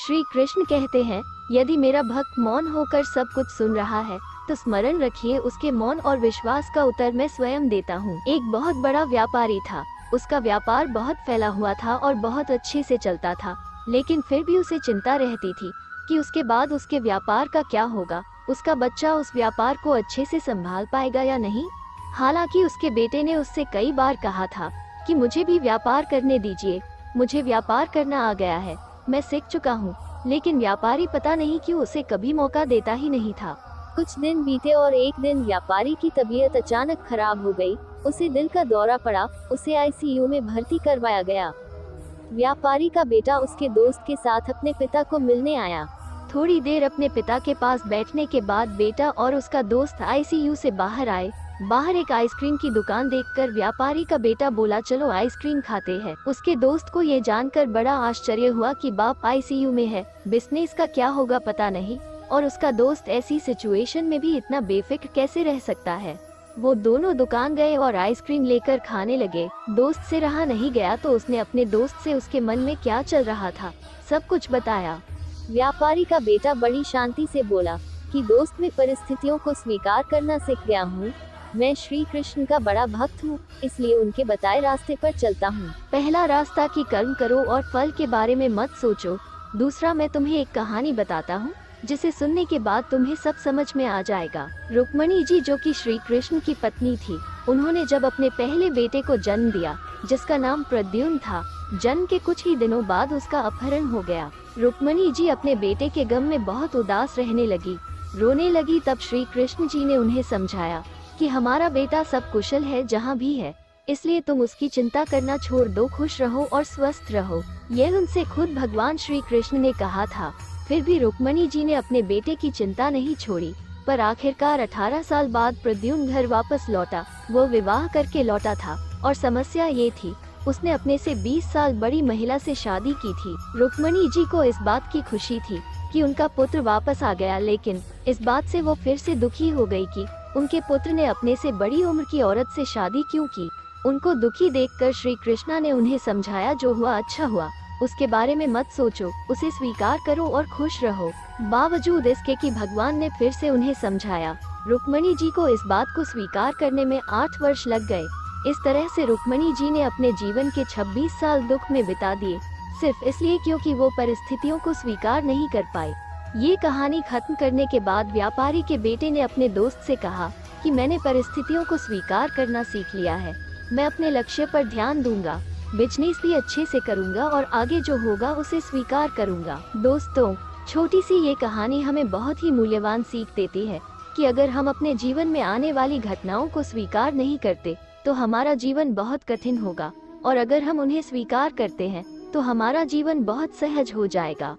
श्री कृष्ण कहते हैं, यदि मेरा भक्त मौन होकर सब कुछ सुन रहा है तो स्मरण रखिए, उसके मौन और विश्वास का उत्तर मैं स्वयं देता हूँ। एक बहुत बड़ा व्यापारी था। उसका व्यापार बहुत फैला हुआ था और बहुत अच्छे से चलता था, लेकिन फिर भी उसे चिंता रहती थी कि उसके बाद उसके व्यापार का क्या होगा, उसका बच्चा उस व्यापार को अच्छे से संभाल पाएगा या नहीं। हालांकि उसके बेटे ने उससे कई बार कहा था कि मुझे भी व्यापार करने दीजिए, मुझे व्यापार करना आ गया है, मैं सीख चुका हूँ। लेकिन व्यापारी पता नहीं क्यों उसे कभी मौका देता ही नहीं था। कुछ दिन बीते और एक दिन व्यापारी की तबीयत अचानक खराब हो गई। उसे दिल का दौरा पड़ा, उसे आईसीयू में भर्ती करवाया गया। व्यापारी का बेटा उसके दोस्त के साथ अपने पिता को मिलने आया। थोड़ी देर अपने पिता के पास बैठने के बाद बेटा और उसका दोस्त आईसीयू से बाहर आए। बाहर एक आइसक्रीम की दुकान देखकर व्यापारी का बेटा बोला, चलो आइसक्रीम खाते हैं। उसके दोस्त को ये जानकर बड़ा आश्चर्य हुआ कि बाप आईसीयू में है, बिजनेस का क्या होगा पता नहीं, और उसका दोस्त ऐसी सिचुएशन में भी इतना बेफिक्र कैसे रह सकता है। वो दोनों दुकान गए और आइसक्रीम लेकर खाने लगे। दोस्त से रहा नहीं गया तो उसने अपने दोस्त से उसके मन में क्या चल रहा था सब कुछ बताया। व्यापारी का बेटा बड़ी शांति से बोला कि दोस्त, मैं परिस्थितियों को स्वीकार करना सीख गया हूँ। मैं श्री कृष्ण का बड़ा भक्त हूँ, इसलिए उनके बताए रास्ते पर चलता हूँ। पहला रास्ता कि कर्म करो और फल के बारे में मत सोचो। दूसरा, मैं तुम्हें एक कहानी बताता हूँ जिसे सुनने के बाद तुम्हें सब समझ में आ जाएगा। रुक्मणी जी जो कि श्री कृष्ण की पत्नी थी, उन्होंने जब अपने पहले बेटे को जन्म दिया जिसका नाम प्रद्युम्न था, जन्म के कुछ ही दिनों बाद उसका अपहरण हो गया। रुक्मणी जी अपने बेटे के गम में बहुत उदास रहने लगी, रोने लगी। तब श्री कृष्ण जी ने उन्हें समझाया कि हमारा बेटा सब कुशल है जहाँ भी है, इसलिए तुम उसकी चिंता करना छोड़ दो, खुश रहो और स्वस्थ रहो। यह उनसे खुद भगवान श्री कृष्ण ने कहा था। फिर भी रुक्मणी जी ने अपने बेटे की चिंता नहीं छोड़ी, पर आखिरकार 18 साल बाद प्रद्युम्न घर वापस लौटा। वो विवाह करके लौटा था और समस्या ये थी, उसने अपने से 20 साल बड़ी महिला से शादी की थी। रुक्मणी जी को इस बात की खुशी थी कि उनका पुत्र वापस आ गया, लेकिन इस बात से वो फिर से दुखी हो गई कि उनके पुत्र ने अपने से बड़ी उम्र की औरत से शादी क्यों की। उनको दुखी देखकर श्री कृष्णा ने उन्हें समझाया, जो हुआ अच्छा हुआ, उसके बारे में मत सोचो, उसे स्वीकार करो और खुश रहो। बावजूद इसके कि भगवान ने फिर से उन्हें समझाया, रुक्मणी जी को इस बात को स्वीकार करने में 8 वर्ष लग गए। इस तरह से रुक्मणी जी ने अपने जीवन के 26 साल दुख में बिता दिए, सिर्फ इसलिए क्योंकि वो परिस्थितियों को स्वीकार नहीं कर पाई। ये कहानी खत्म करने के बाद व्यापारी के बेटे ने अपने दोस्त से कहा कि मैंने परिस्थितियों को स्वीकार करना सीख लिया है, मैं अपने लक्ष्य पर ध्यान दूंगा, बिजनेस भी अच्छे से करूंगा और आगे जो होगा उसे स्वीकार करूंगा। दोस्तों, छोटी सी ये कहानी हमें बहुत ही मूल्यवान सीख देती है कि अगर हम अपने जीवन में आने वाली घटनाओं को स्वीकार नहीं करते तो हमारा जीवन बहुत कठिन होगा, और अगर हम उन्हें स्वीकार करते हैं तो हमारा जीवन बहुत सहज हो जाएगा।